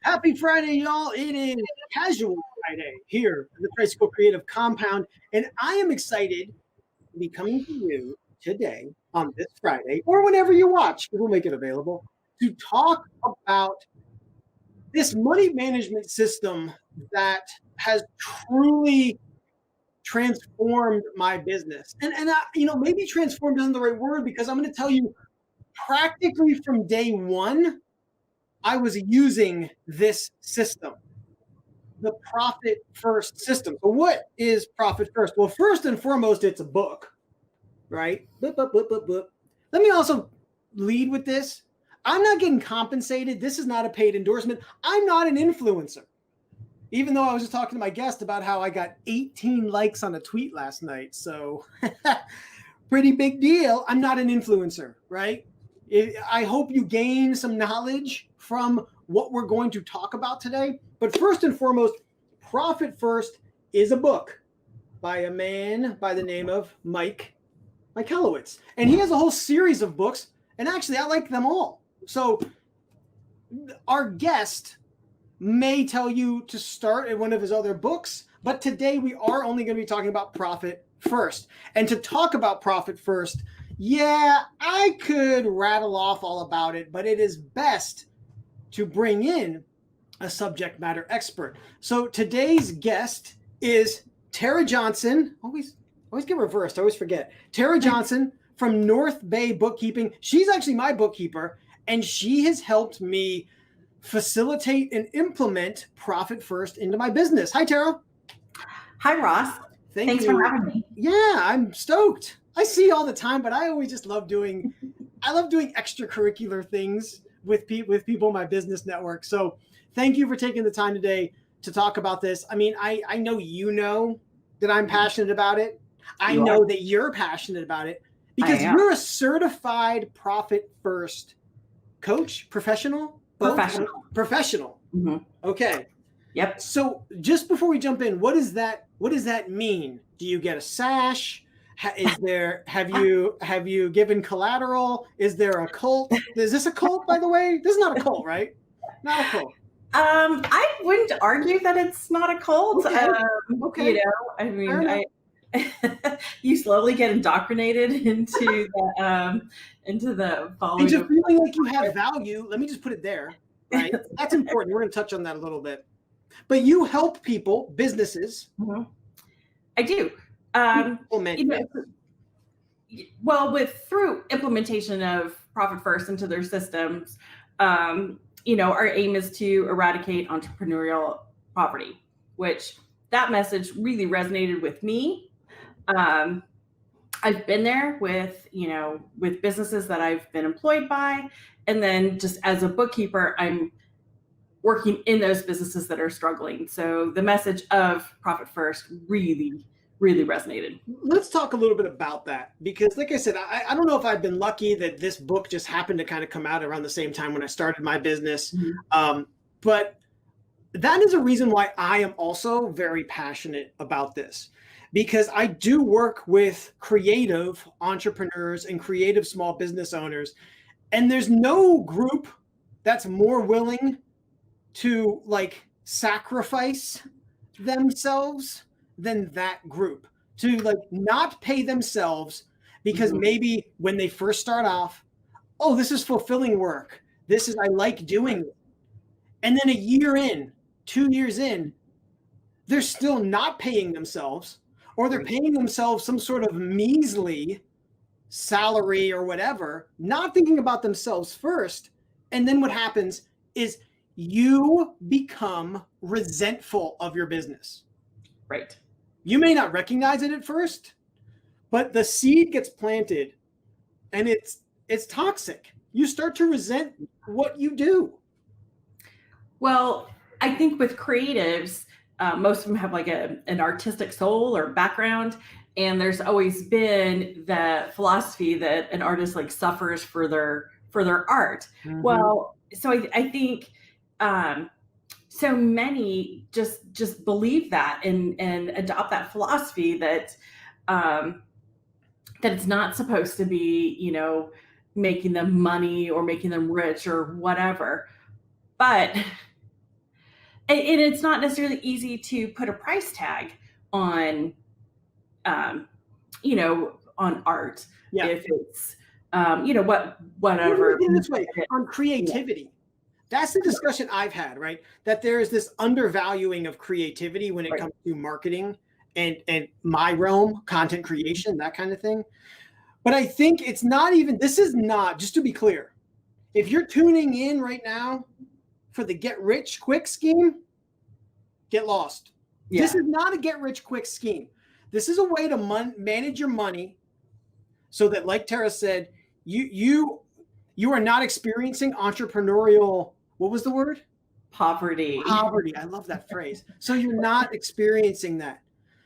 Happy Friday, y'all. It is Casual Friday here at the Price Creative Compound, and I am excited to be coming to you today on this Friday, or whenever you watch, we'll make it available, to talk about this money management system that has truly transformed my business. And maybe transformed isn't the right word, because I'm going to tell you practically from day one, I was using this system, the Profit First system. So what is Profit First? Well, first and foremost, it's a book, right? Boop, boop, boop, boop, boop. Let me also lead with this. I'm not getting compensated. This is not a paid endorsement. I'm not an influencer. Even though I was just talking to my guest about how I got 18 likes on a tweet last night. So pretty big deal. I'm not an influencer, right? I hope you gain some knowledge from what we're going to talk about today. But first and foremost, Profit First is a book by a man by the name of Mike Michalowicz. And he has a whole series of books, and actually I like them all. So our guest may tell you to start at one of his other books, but today we are only going to be talking about Profit First. And to talk about Profit First, yeah, I could rattle off all about it, but it is best to bring in a subject matter expert. So today's guest is Tara Johnson. Always get reversed. I always forget. Tara Johnson from North Bay Bookkeeping. She's actually my bookkeeper, and she has helped me facilitate and implement Profit First into my business. Hi, Tara. Hi, Ross. Thanks for having me. Yeah, I'm stoked. I see you all the time, but I always just love doing extracurricular things with people in my business network. So thank you for taking the time today to talk about this. I mean, I know you know that I'm passionate about it. I know that you're passionate about it because you're a certified Profit First coach, professional? Professional. Mm-hmm. Okay. Yep. So just before we jump in, what does that mean? Do you get a sash? Have you given collateral? Is there a cult? Is this a cult, by the way? This is not a cult, right? Not a cult. I wouldn't argue that it's not a cult. Okay. You know, I mean, you slowly get indoctrinated into the following. And just feeling like you have value. Let me just put it there. Right. That's important. We're going to touch on that a little bit. But you help people, businesses. Mm-hmm. I do. Through implementation of Profit First into their systems, our aim is to eradicate entrepreneurial poverty, which that message really resonated with me. I've been there with businesses that I've been employed by, and then just as a bookkeeper, I'm working in those businesses that are struggling. So the message of Profit First really resonated. Let's talk a little bit about that, because like I said, I don't know if I've been lucky that this book just happened to kind of come out around the same time when I started my business. Mm-hmm. But that is a reason why I am also very passionate about this, because I do work with creative entrepreneurs and creative small business owners, and there's no group that's more willing to sacrifice themselves than that group, to not pay themselves because maybe when they first start off, oh, this is fulfilling work. I like doing it. And then a year in, 2 years in, they're still not paying themselves, or they're paying themselves some sort of measly salary or whatever, not thinking about themselves first. And then what happens is you become resentful of your business. Right. You may not recognize it at first, but the seed gets planted and it's toxic. You start to resent what you do. Well, I think with creatives, most of them have an artistic soul or background. And there's always been the philosophy that an artist suffers for their art. Mm-hmm. Well, so I think so many just believe that and adopt that philosophy that it's not supposed to be, making them money or making them rich or whatever. But And it's not necessarily easy to put a price tag on, um, on art Yeah. if it's, Let me whatever. put it this way, on Yeah, creativity. That's the discussion I've had, right? That there is this undervaluing of creativity when it right. comes to marketing and my realm, content creation, that kind of thing. But I think it's not even, this is not, just to be clear, if you're tuning in right now for the get rich quick scheme, get lost. This Yeah. is not a get rich quick scheme. This is a way to manage your money so that, like Tara said, you are not experiencing entrepreneurial, what was the word? Poverty. Poverty. I love that phrase. So you're not experiencing that.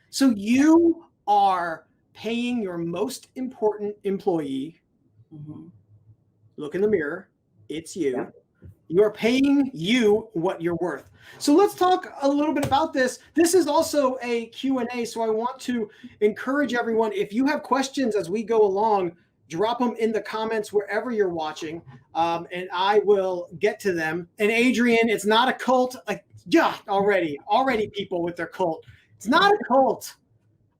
So you are paying your most important employee. Mhm. Look in the mirror. It's you. Yep. You are paying you what you're worth. So let's talk a little bit about this. This is also a Q&A, so I want to encourage everyone, if you have questions as we go along, drop them in the comments wherever you're watching, and I will get to them. And Adrian, it's not a cult. Yeah, already people with their cult. It's not a cult.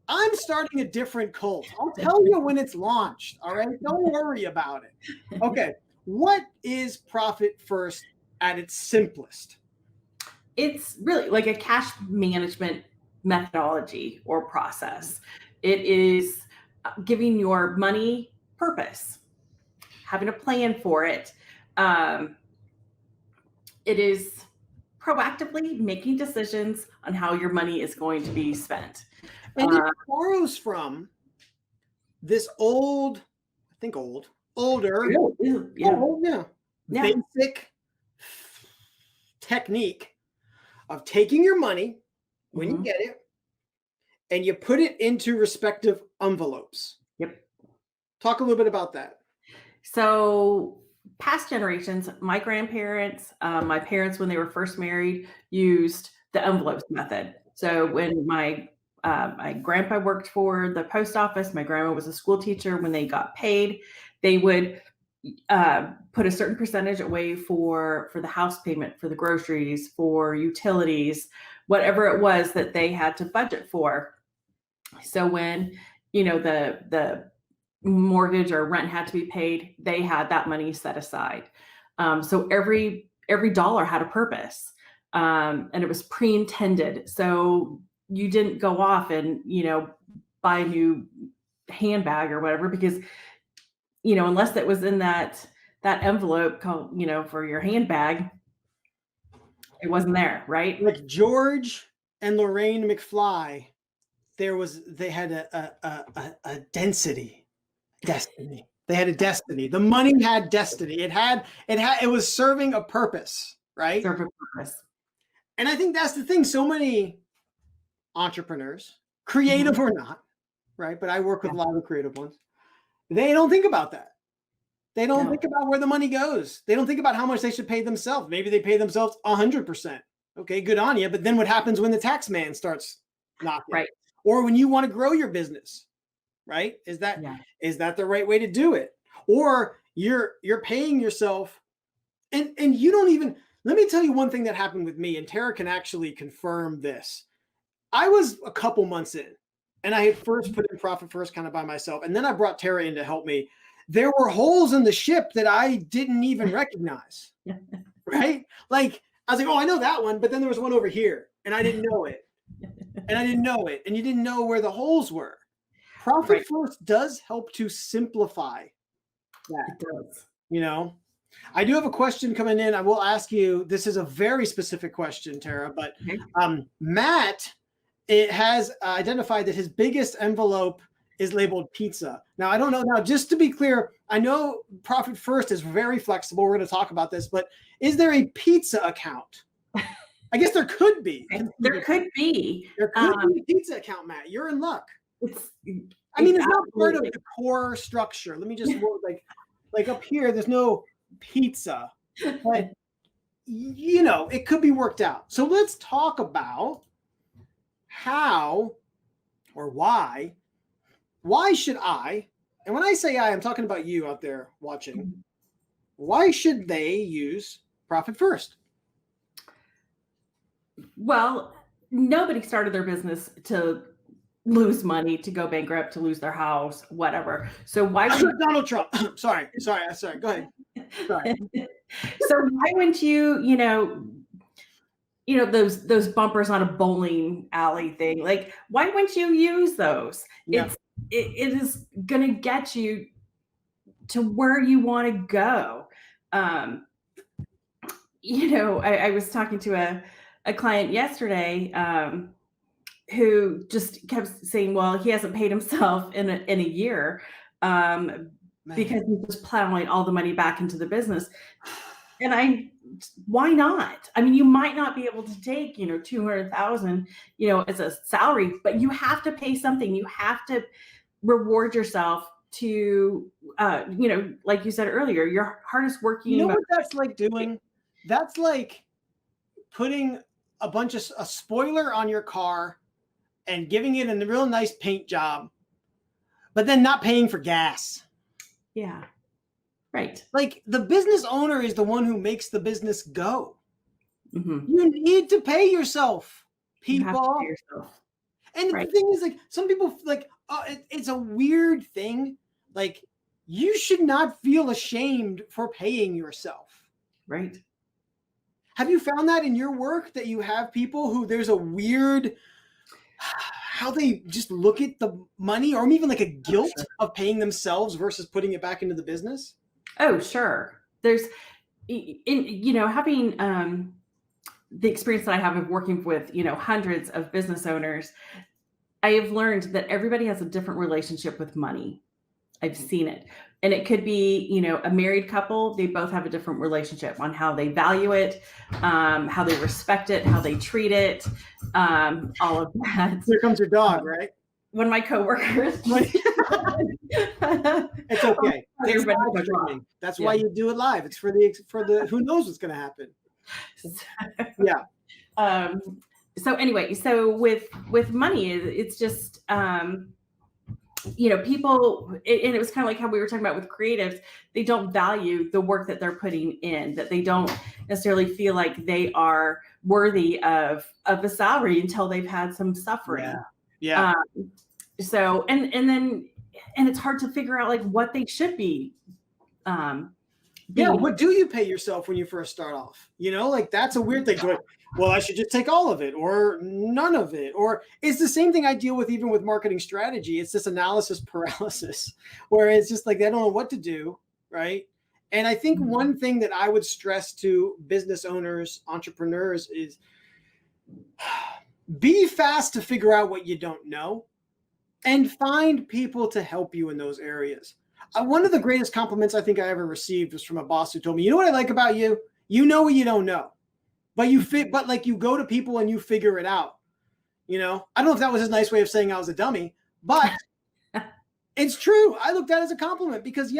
I'm starting a different cult. I'll tell you when it's launched. All right. Don't worry about it. Okay. What is Profit First at its simplest? It's really like a cash management methodology or process. It is giving your money purpose, having a plan for it. Um, it is proactively making decisions on how your money is going to be spent. And it borrows from this old, I think older, Yeah. yeah, Yeah. basic technique of taking your money when you Mhm. get it and you put it into respective envelopes. Yep. Talk a little bit about that. So, past generations, my grandparents, my parents, when they were first married, used the envelopes method. So, when my grandpa worked for the post office, my grandma was a school teacher. When they got paid, they would put a certain percentage away for the house payment, for the groceries, for utilities, whatever it was that they had to budget for. So when the mortgage or rent had to be paid, they had that money set aside. So every dollar had a purpose, and it was pre-intended. So you didn't go off and buy a new handbag or whatever because unless that was in that envelope called for your handbag, it wasn't there, right? Like George and Lorraine McFly, they had a density, destiny. They had a destiny. The money had destiny. It was serving a purpose, right? Serve a purpose. And I think that's the thing. So many entrepreneurs, creative or not, right? But I work with a lot of creative ones. They don't think about that. They don't No. think about where the money goes. They don't think about how much they should pay themselves. Maybe they pay themselves 100%. Okay, good on you. But then what happens when the tax man starts knocking? Right. Or when you want to grow your business, right? Is that the right way to do it? Or you're paying yourself and you don't even, let me tell you one thing that happened with me, and Tara can actually confirm this. I was a couple months in and I had first put in Profit First kind of by myself. And then I brought Tara in to help me. There were holes in the ship that I didn't even recognize, right? Like I was like, oh, I know that one. But then there was one over here and I didn't know it. And I didn't know it. And you didn't know where the holes were. Profit First does help to simplify that. It does. I do have a question coming in. I will ask you, this is a very specific question, Tara, but Matt, it has identified that his biggest envelope is labeled pizza. Now, I don't know. Now, just to be clear, I know Profit First is very flexible. We're going to talk about this, but is there a pizza account? I guess there could be. There could be. There could be a pizza account, Matt. You're in luck. It's not part of the core structure. Let me just like up here, there's no pizza, but it could be worked out. So let's talk about how or why should I, and when I say I'm talking about you out there watching, why should they use Profit First? Well, nobody started their business to lose money, to go bankrupt, to lose their house, whatever. So why would Donald Trump. Sorry. Go ahead. Sorry. so why wouldn't those bumpers on a bowling alley thing? Like, why wouldn't you use those? Yeah. It is going to get you to where you want to go. Um, I was talking to a client yesterday, who just kept saying, well, he hasn't paid himself in a year, because he's just plowing all the money back into the business. And why not? I mean, you might not be able to take, 200,000, as a salary, but you have to pay something. You have to reward yourself to, like you said earlier, your hardest working. You know what that's like doing? That's like putting a spoiler on your car and giving it a real nice paint job, but then not paying for gas. Yeah. Right. Like the business owner is the one who makes the business go. Mm-hmm. You need to pay yourself, people. You have to pay yourself. And Right. the thing is, like, some people like, it's a weird thing. Like, you should not feel ashamed for paying yourself. Right. Have you found that in your work that you have people who there's a weird how they just look at the money, or even like a guilt of paying themselves versus putting it back into the business? Oh, sure. There's, having the experience that I have of working with, hundreds of business owners, I have learned that everybody has a different relationship with money. I've seen it. And it could be, a married couple, they both have a different relationship on how they value it, how they respect it, how they treat it, all of that. Here comes your dog, right? One of my coworkers. It's okay. That's why you do it live. It's for the who knows what's going to happen. Yeah. So anyway, so with money, it's just, people, and it was kind of like how we were talking about with creatives, they don't value the work that they're putting in, that they don't necessarily feel like they are worthy of a salary until they've had some suffering. Yeah. So, and it's hard to figure out like what they should be. What do you pay yourself when you first start off? Like that's a weird thing. Well, I should just take all of it or none of it. Or it's the same thing I deal with even with marketing strategy. It's this analysis paralysis where it's just like, they don't know what to do. Right. And I think one thing that I would stress to business owners, entrepreneurs is be fast to figure out what you don't know and find people to help you in those areas. One of the greatest compliments I think I ever received was from a boss who told me, you know what I like about you? You know what you don't know, but you go to people and you figure it out. I don't know if that was his nice way of saying I was a dummy, but it's true. I looked at it as a compliment because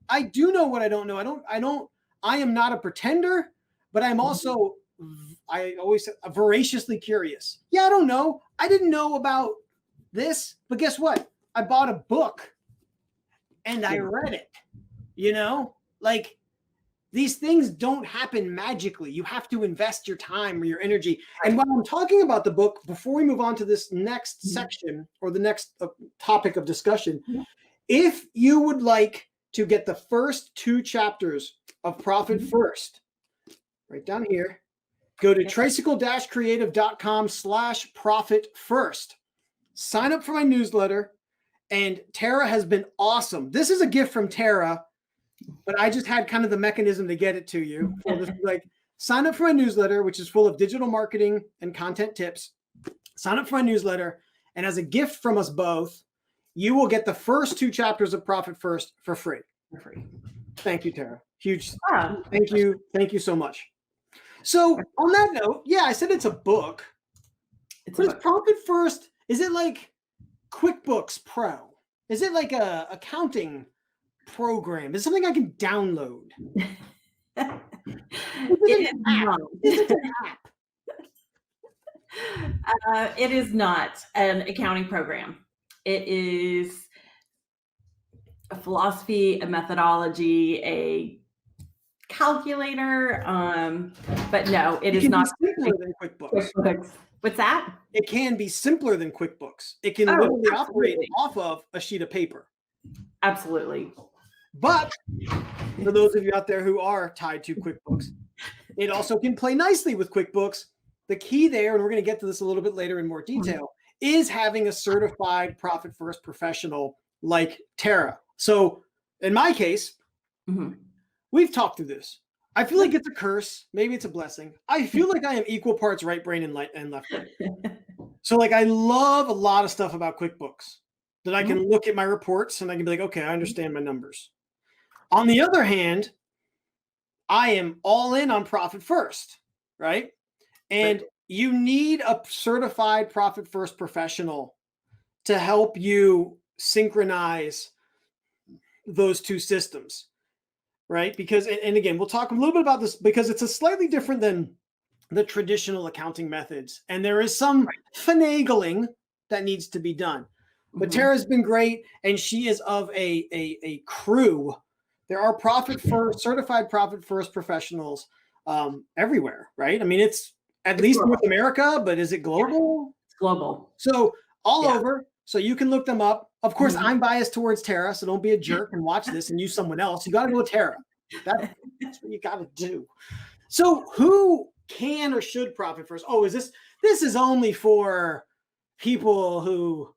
I do know what I don't know. I am not a pretender, but I'm also, I always say, voraciously curious. I don't know. I didn't know about this, but guess what? I bought a book and I read it. Like these things don't happen magically. You have to invest your time or your energy. And while I'm talking about the book, before we move on to this next section or the next topic of discussion, if you would like to get the first 2 chapters of Profit First, right down here, go to tricycle-creative.com/profit first. Sign up for my newsletter. And Tara has been awesome. This is a gift from Tara, but I just had kind of the mechanism to get it to you. Like, sign up for my newsletter, which is full of digital marketing and content tips. Sign up for my newsletter. And as a gift from us both, you will get the first 2 chapters of Profit First for free. Thank you, Tara. Huge. Thank you. Thank you so much. So on that note, I said it's a book. Is Profit First, is it like QuickBooks Pro? Is it like a accounting program? Is it something I can download? It is not an accounting program. It is a philosophy, a methodology, a calculator. But no, it is can not be simpler than QuickBooks. QuickBooks. What's that? It can be simpler than QuickBooks. It can Oh, literally operate absolutely. off of a sheet of paper. Absolutely. But for those of you out there who are tied to QuickBooks, it also can play nicely with QuickBooks. The key there, and we're going to get to this a little bit later in more detail, is having a certified profit first professional like Tara. So in my case, we've talked through this. I feel like it's a curse. Maybe it's a blessing. I feel like I am equal parts right brain and left brain. So like I love a lot of stuff about QuickBooks that I can look at my reports and I can be like, okay, I understand my numbers. On the other hand, I am all in on profit first, right? And you need a certified profit first professional to help you synchronize those two systems, right? Because, and again, we'll talk a little bit about this because it's a slightly different than the traditional accounting methods. And there is some finagling that needs to be done. But Tara's been great, and she is of a crew. There are certified profit first professionals everywhere, right? I mean, it's at least global. North America, but is it global? Yeah, it's global. So all over. So you can look them up. Of course, I'm biased towards Tara, so don't be a jerk and watch this and use someone else. You got to go with Tara. That's what you got to do. So who can or should profit first? Oh, this is only for people who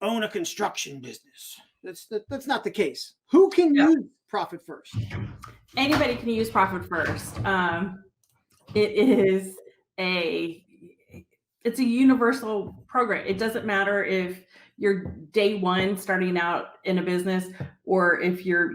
own a construction business. That's not the case. Who can use profit first? Anybody can use profit first. It is it's a universal program. It doesn't matter if you're day one starting out in a business or if you're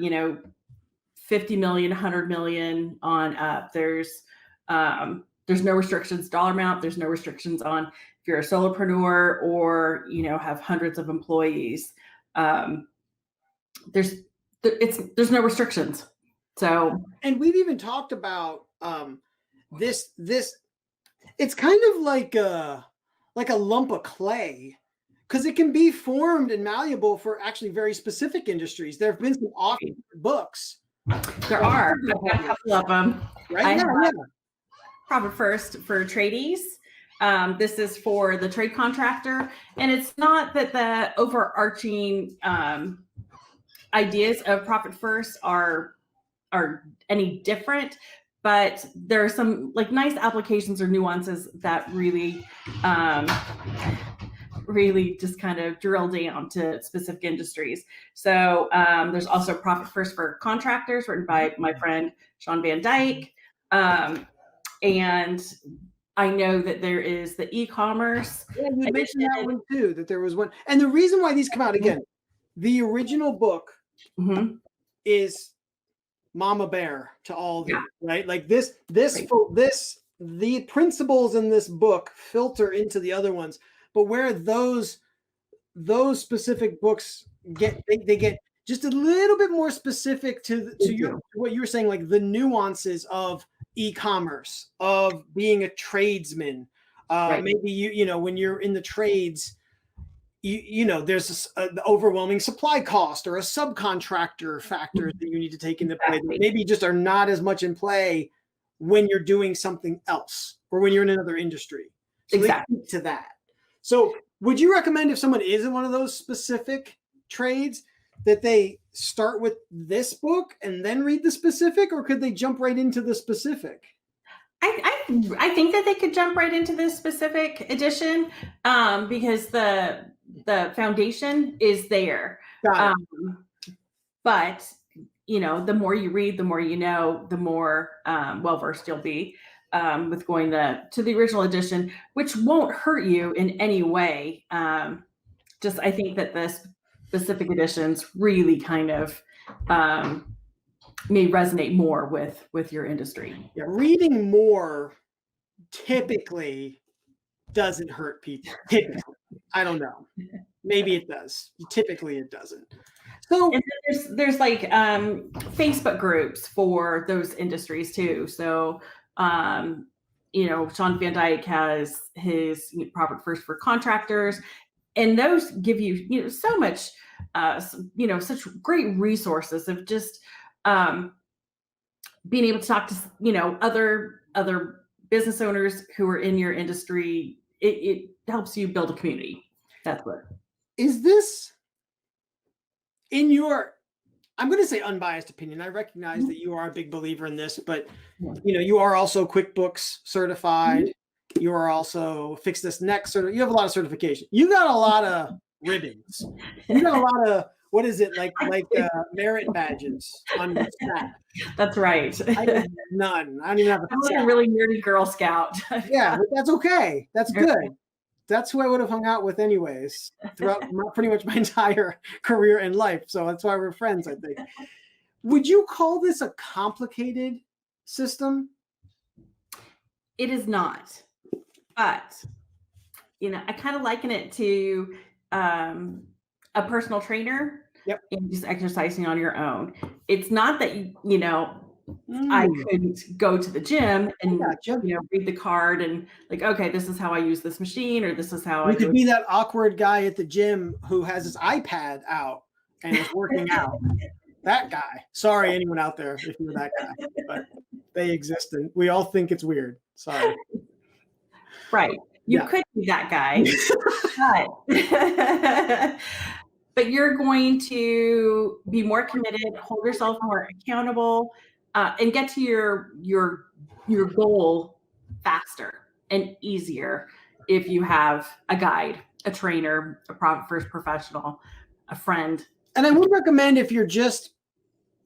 50 million, 100 million on up. There's no restrictions dollar amount. There's no restrictions on if you're a solopreneur or have hundreds of employees. There's no restrictions. So, and we've even talked about this. It's kind of like a lump of clay, because it can be formed and malleable for actually very specific industries. There have been some awesome books. There are. I've got a couple of them. Right? Profit First for tradies. This is for the trade contractor. And it's not that the overarching ideas of Profit First are any different, but there are some like nice applications or nuances that really just kind of drill down to specific industries. So there's also Profit First for Contractors, written by my friend Sean Van Dyke. And I know that there is the e-commerce. Yeah, you mentioned that one too, that there was one. And the reason why these come out, again, the original book is Mama Bear to all of you, right? Like the principles in this book filter into the other ones, but where those specific books get just a little bit more specific to what you were saying, like the nuances of e-commerce, of being a tradesman. Maybe when you're in the trades, there's the overwhelming supply cost or a subcontractor factor that you need to take into play. That maybe just are not as much in play when you're doing something else or when you're in another industry. So exactly to that. So would you recommend, if someone is in one of those specific trades, that they start with this book and then read the specific, or could they jump right into the specific? I think that they could jump right into this specific edition because the foundation is there. But the more you read, the more you know, the more well-versed you'll be with going to the original edition, which won't hurt you in any way. Just I think that the specific editions really kind of may resonate more with your industry. Yeah, reading more typically doesn't hurt people. Typically. I don't know. Maybe it does. Typically it doesn't. So and there's like Facebook groups for those industries too. So Sean Van Dyke has his Profit First for Contractors, and those give you so much such great resources of just being able to talk to, other business owners who are in your industry, it helps you build a community. That's what. Is this in your, I'm going to say unbiased opinion. I recognize that you are a big believer in this, but you are also QuickBooks certified. You are also Fix This Next certified. You have a lot of certification. You got a lot of ribbons. You got a lot of, what is it, like merit badges on your staff. That's right. I have none. I don't even have a I'm like a really nerdy Girl Scout. Yeah, but that's okay. That's good. That's who I would have hung out with anyways throughout pretty much my entire career and life. So that's why we're friends, I think. Would you call this a complicated system? It is not, but I kind of liken it to a personal trainer. Yep. And just exercising on your own. It's not that I couldn't go to the gym and read the card and like, okay, this is how I use this machine, or this is how you could be that awkward guy at the gym who has his iPad out and is working out. That guy. Sorry, anyone out there if you're that guy, but they exist and we all think it's weird. Sorry. Right. You could be that guy, but you're going to be more committed, hold yourself more accountable, and get to your goal faster and easier if you have a guide, a trainer, a profit first professional, a friend. And I would recommend if you're just,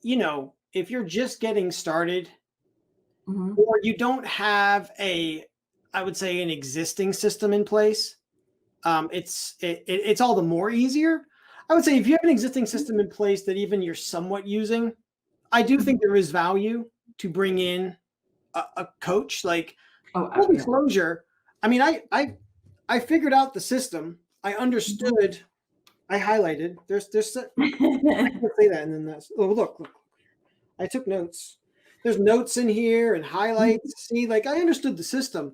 if you're just getting started, or you don't have I would say an existing system in place, it's all the more easier. I would say if you have an existing system in place that even you're somewhat using, I do think there is value to bring in a coach. Like full disclosure, I mean, I figured out the system. I understood. I highlighted. There's I can't say that, and then that's. Oh, look. I took notes. There's notes in here and highlights. See, like I understood the system,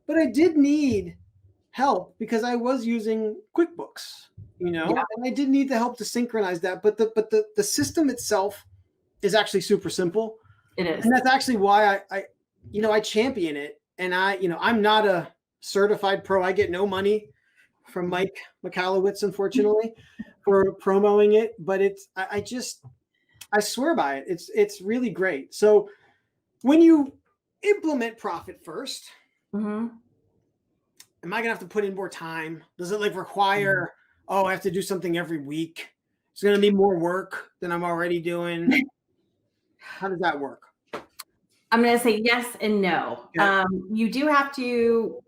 but I did need help because I was using QuickBooks, and I did need the help to synchronize that. But the system itself is actually super simple. It is, and that's actually why I champion it. And I'm not a certified pro. I get no money from Mike Michalowicz, unfortunately, for promoting it. But I swear by it. It's really great. So when you implement Profit First, am I gonna have to put in more time? Does it require? I have to do something every week. It's gonna be more work than I'm already doing. How does that work? I'm going to say yes and no. Okay. You do have to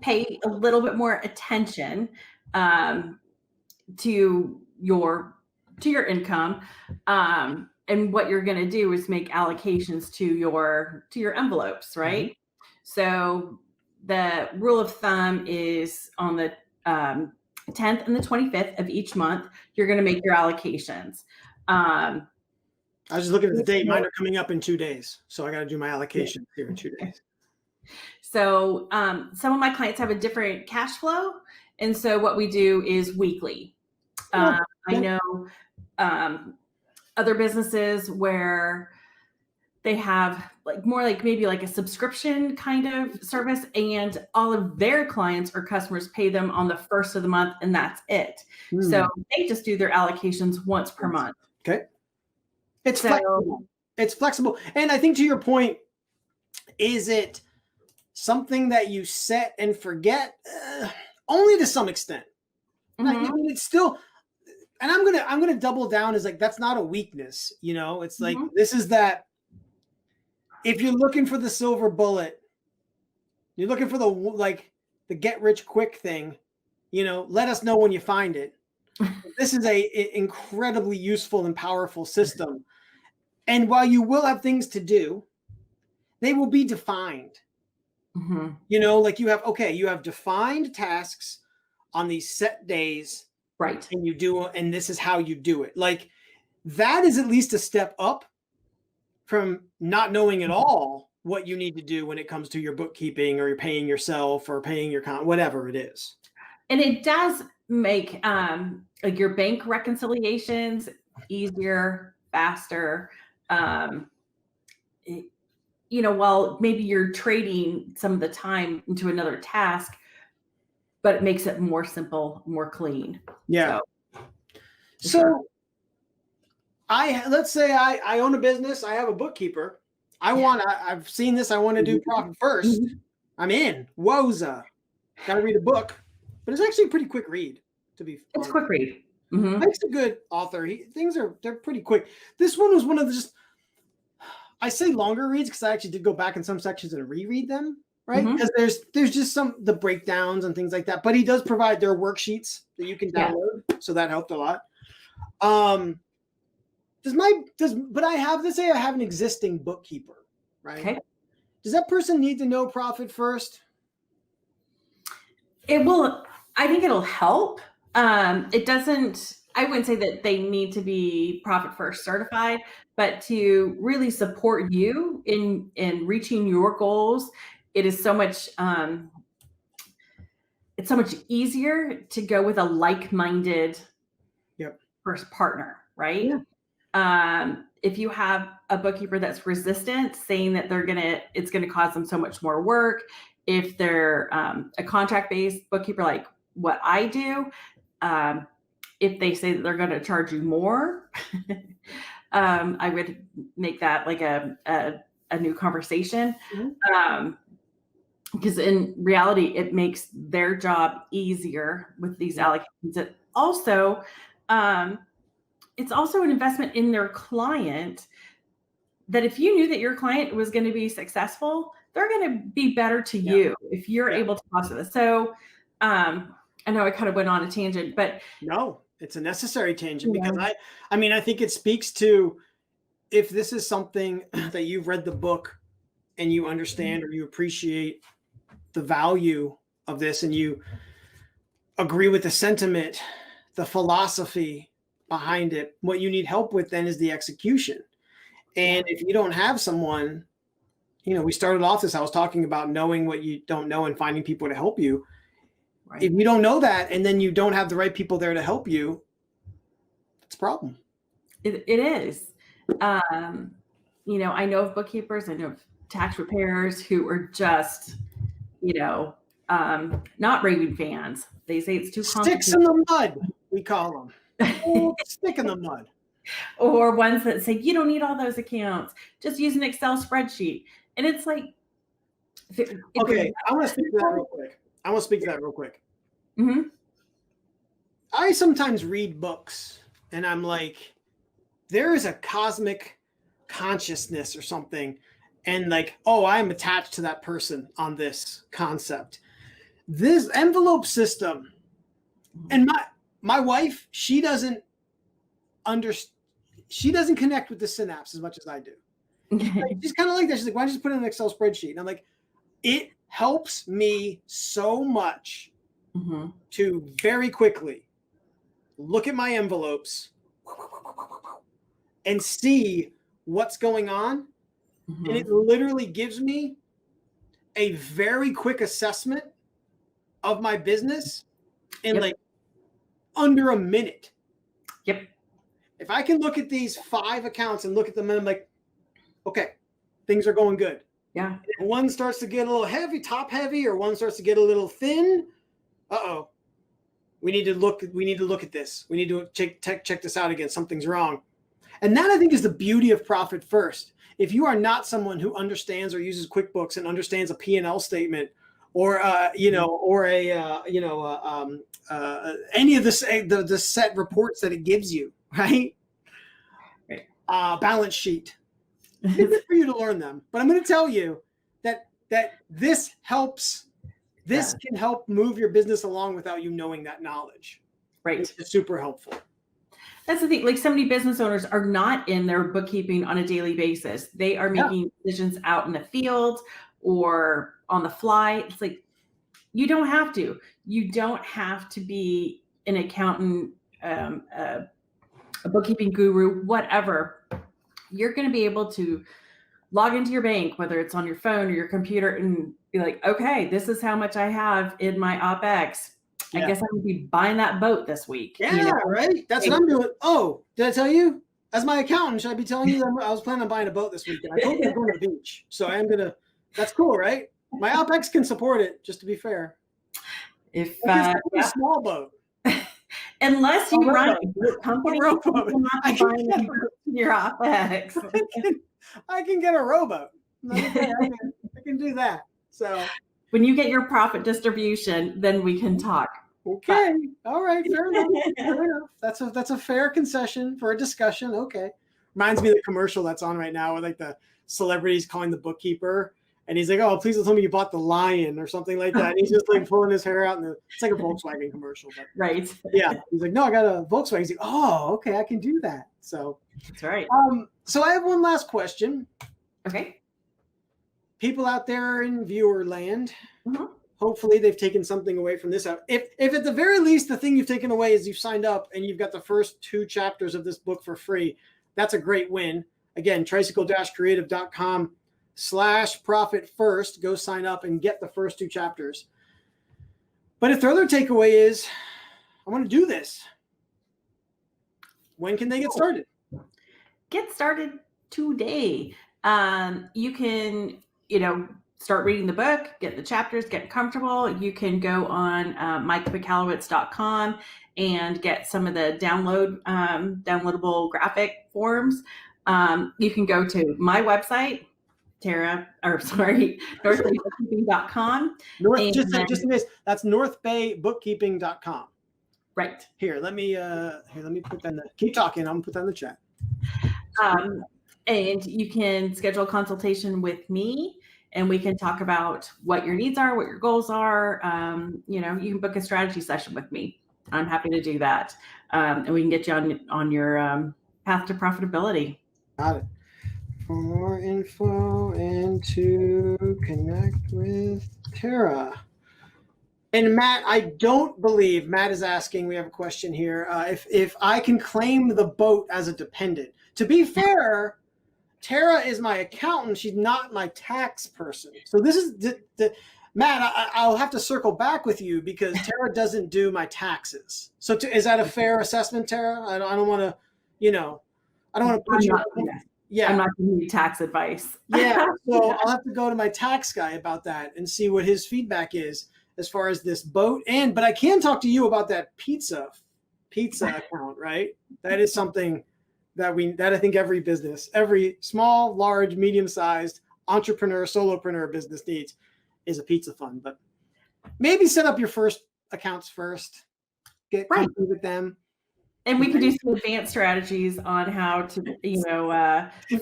pay a little bit more attention to your income, and what you're going to do is make allocations to your envelopes, right? So the rule of thumb is on the 10th and the 25th of each month, you're going to make your allocations. I was just looking at the date. Mine are coming up in 2 days. So I got to do my allocation here in 2 days. So some of my clients have a different cash flow. And so what we do is weekly. I know other businesses where they have maybe a subscription kind of service, and all of their clients or customers pay them on the first of the month, and that's it. So they just do their allocations once per month. Okay. It's flexible. It's flexible. And I think to your point, is it something that you set and forget? Only to some extent. I mean, it's still, and I'm gonna double down as that's not a weakness. It's this is that. If you're looking for the silver bullet, you're looking for the get rich quick thing, let us know when you find it. This is a incredibly useful and powerful system. And while you will have things to do, they will be defined. You have defined tasks on these set days. Right. And this is how you do it. That is at least a step up from not knowing at all what you need to do when it comes to your bookkeeping, or you're paying yourself or paying your whatever it is. And it does make your bank reconciliations easier, faster. while maybe you're trading some of the time into another task, but it makes it more simple, more clean. Yeah. So sure. let's say I own a business. I have a bookkeeper. I've seen this. I want to do profit first. Mhm. I'm in. Woza. Got to read a book, but it's actually a pretty quick read, to be It's honest. a quick read. Mhm. Mike's a good author. They're pretty quick. This one was one of the I say longer reads because I actually did go back in some sections and reread them, right? Mhm. Because there's just the breakdowns and things like that. But he does provide their worksheets that you can Yeah. download, so that helped a lot. But I have, let's say I have an existing bookkeeper, right? Okay. Does that person need to know profit first? It will. I think it'll help. It doesn't. I wouldn't say that they need to be profit first certified, but to really support you in reaching your goals, it is so much. It's so much easier to go with a like-minded Yep. first partner, right? Yeah. If you have a bookkeeper that's resistant, saying that it's gonna cause them so much more work. If they're a contract-based bookkeeper like what I do, if they say that they're going to charge you more, I would make that like a new conversation. Because in reality, it makes their job easier with these allocations. It's also an investment in their client, that if you knew that your client was going to be successful, they're going to be better to you if you're able to foster this. So I know I kind of went on a tangent, but no, it's a necessary tangent because I think it speaks to, if this is something that you've read the book and you understand or you appreciate the value of this and you agree with the sentiment, the philosophy behind it, what you need help with then is the execution. And if you don't have someone, we started off this, I was talking about knowing what you don't know and finding people to help you. Right. If you don't know that, and then you don't have the right people there to help you, it's a problem. It is. I know of bookkeepers, I know of tax preparers who are just, not raving fans. They say it's too complicated. Sticks in the mud, we call them. Stick in the mud. Or ones that say, you don't need all those accounts. Just use an Excel spreadsheet. And it's like, okay, I want to speak to that real quick. Mm-hmm. I sometimes read books and I'm like, there is a cosmic consciousness or something. And like, oh, I'm attached to that person on this concept. This envelope system, and my wife, she doesn't connect with the synapse as much as I do. She's kind of like that. She's like, why don't you just put it in an Excel spreadsheet? And I'm like, it helps me so much to very quickly look at my envelopes and see what's going on. And it literally gives me a very quick assessment of my business in like under a minute. Yep. If I can look at these 5 accounts and look at them and I'm like, okay, things are going good. Yeah. If one starts to get a little heavy, top heavy, or one starts to get a little thin, we need to look at this. We need to check this out again. Something's wrong. And that, I think, is the beauty of Profit First. If you are not someone who understands or uses QuickBooks and understands a P&L statement, or any of the set reports that it gives you, right? Balance sheet. It's good for you to learn them, but I'm going to tell you that this helps. This can help move your business along without you knowing that knowledge. Right. It's super helpful. That's the thing. Like, so many business owners are not in their bookkeeping on a daily basis. They are making decisions out in the field or on the fly. It's like, you don't have to. You don't have to be an accountant, a bookkeeping guru, whatever. You're going to be able to log into your bank, whether it's on your phone or your computer, and be like, okay, this is how much I have in my OpEx. I guess I'm going to be buying that boat this week. Yeah, right. That's what I'm doing. Oh, did I tell you? as my accountant, should I be telling you that I was planning on buying a boat this weekend? I told you I'm going to the beach, so I am going to. That's cool, right? My OpEx can support it, just to be fair. If a small boat, unless you run a rowboat. company, A rowboat. I can get your OpEx. I can get a rowboat. Okay, I can do that. So when you get your profit distribution, then we can talk. Okay. All right. Fair enough. Fair enough. That's a fair concession for a discussion. Okay. Reminds me of the commercial that's on right now with like the celebrities calling the bookkeeper. And he's like, "Oh, please don't tell me you bought the lion or something like that." And he's just like pulling his hair out, and it's like a Volkswagen commercial. But right. Yeah. He's like, "No, I got a Volkswagen." He's like, "Oh, okay, I can do that." So that's right. So I have one last question. Okay. People out there in viewer land, hopefully they've taken something away from this. If at the very least the thing you've taken away is you've signed up and you've got the first 2 chapters of this book for free, that's a great win. Again, tricycle-creative.com/profit first. Go sign up and get the first 2 chapters. But if their other takeaway is, I want to do this, when can they get started? Get started today. You can, start reading the book, get the chapters, get comfortable. You can go on mikemichalowicz.com and get some of the downloadable graphic forms. You can go to my website, northbaybookkeeping.com. Just in case, that's northbaybookkeeping.com. Right. Here, let me put that in keep talking. I'm gonna put that in the chat. And you can schedule a consultation with me, and we can talk about what your needs are, what your goals are. You can book a strategy session with me. I'm happy to do that. And we can get you on your path to profitability. Got it. For more info and to connect with Tara. And Matt, I don't believe, Matt is asking, we have a question here, if I can claim the boat as a dependent. To be fair, Tara is my accountant. She's not my tax person. So this is Matt, I'll have to circle back with you because Tara doesn't do my taxes. So is that a fair assessment, Tara? I don't want to, I don't want to put you. Yeah, I'm not giving you tax advice. Yeah, so I'll have to go to my tax guy about that and see what his feedback is as far as this boat. But I can talk to you about that pizza account, right? That is something that I think every business, every small, large, medium-sized entrepreneur, solopreneur business needs is a pizza fund. But maybe set up your first accounts first, get comfortable with them. And we can do some advanced strategies on how to,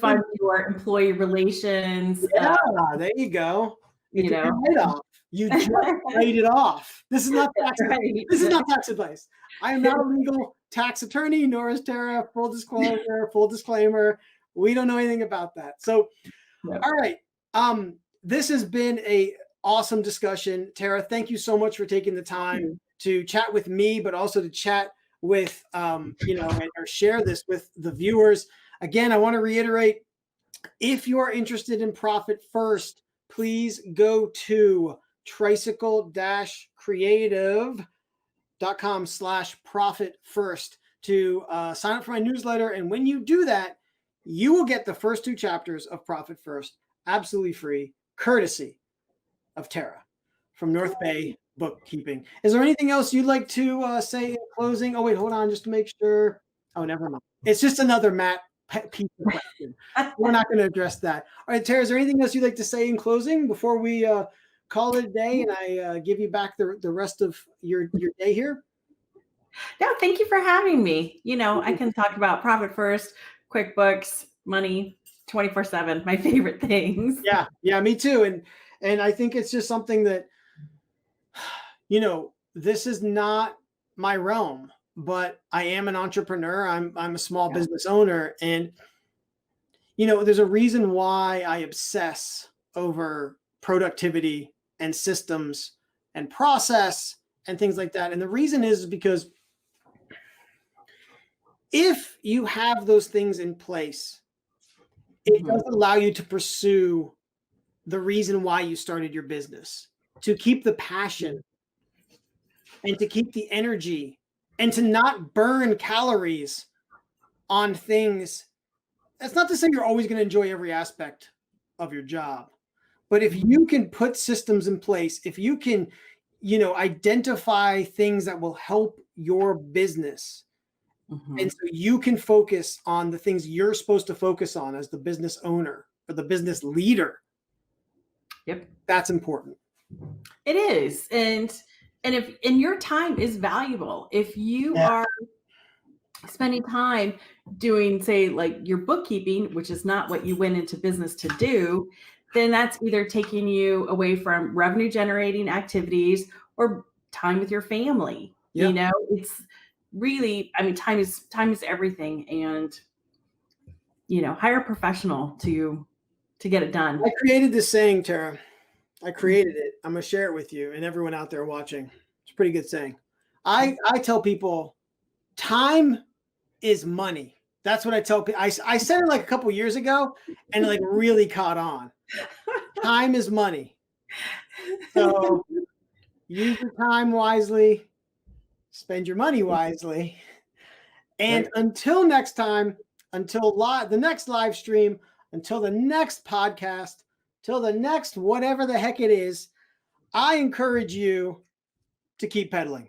fund your employee relations. Yeah, there you go. You just write it off. This is not tax. Right. This is not tax advice. I am not a legal tax attorney, nor is Tara. Full disclosure, full disclaimer. We don't know anything about that. So, All right. This has been a awesome discussion, Tara. Thank you so much for taking the time to chat with me, but also to chat with or share this with the viewers. Again, I want to reiterate, if you are interested in Profit First, please go to tricycle-creative.com/profit first to sign up for my newsletter. And when you do that, you will get the first 2 chapters of Profit First absolutely free, courtesy of Tara from North Bay Bookkeeping. Is there anything else you'd like to say in closing? Oh, wait, hold on, just to make sure. Oh, never mind. It's just another Matt pizza question. We're not going to address that. All right, Tara, is there anything else you'd like to say in closing before we call it a day and I give you back the rest of your day here? No, thank you for having me. I can talk about Profit First, QuickBooks, money, 24/7, my favorite things. Yeah, me too. And I think it's just something that, this is not my realm, but I am an entrepreneur. I'm a small business owner. And, there's a reason why I obsess over productivity and systems and process and things like that. And the reason is because if you have those things in place, it does allow you to pursue the reason why you started your business, to keep the passion and to keep the energy and to not burn calories on things that's not to say you're always going to enjoy every aspect of your job, but if you can put systems in place, if you can, identify things that will help your business, and so you can focus on the things you're supposed to focus on as the business owner or the business leader. Yep. That's important. It is. And your time is valuable. If you are spending time doing, say, like your bookkeeping, which is not what you went into business to do, then that's either taking you away from revenue generating activities or time with your family. It's really, time is everything, and hire a professional to get it done. I created this saying, Tara. I created it. I'm going to share it with you and everyone out there watching. It's a pretty good saying. I tell people time is money. That's what I tell people. I said it like a couple years ago and like really caught on. Time is money. So use your time wisely, spend your money wisely. And until next time, until the next live stream, until the next podcast, till the next whatever the heck it is, I encourage you to keep pedaling.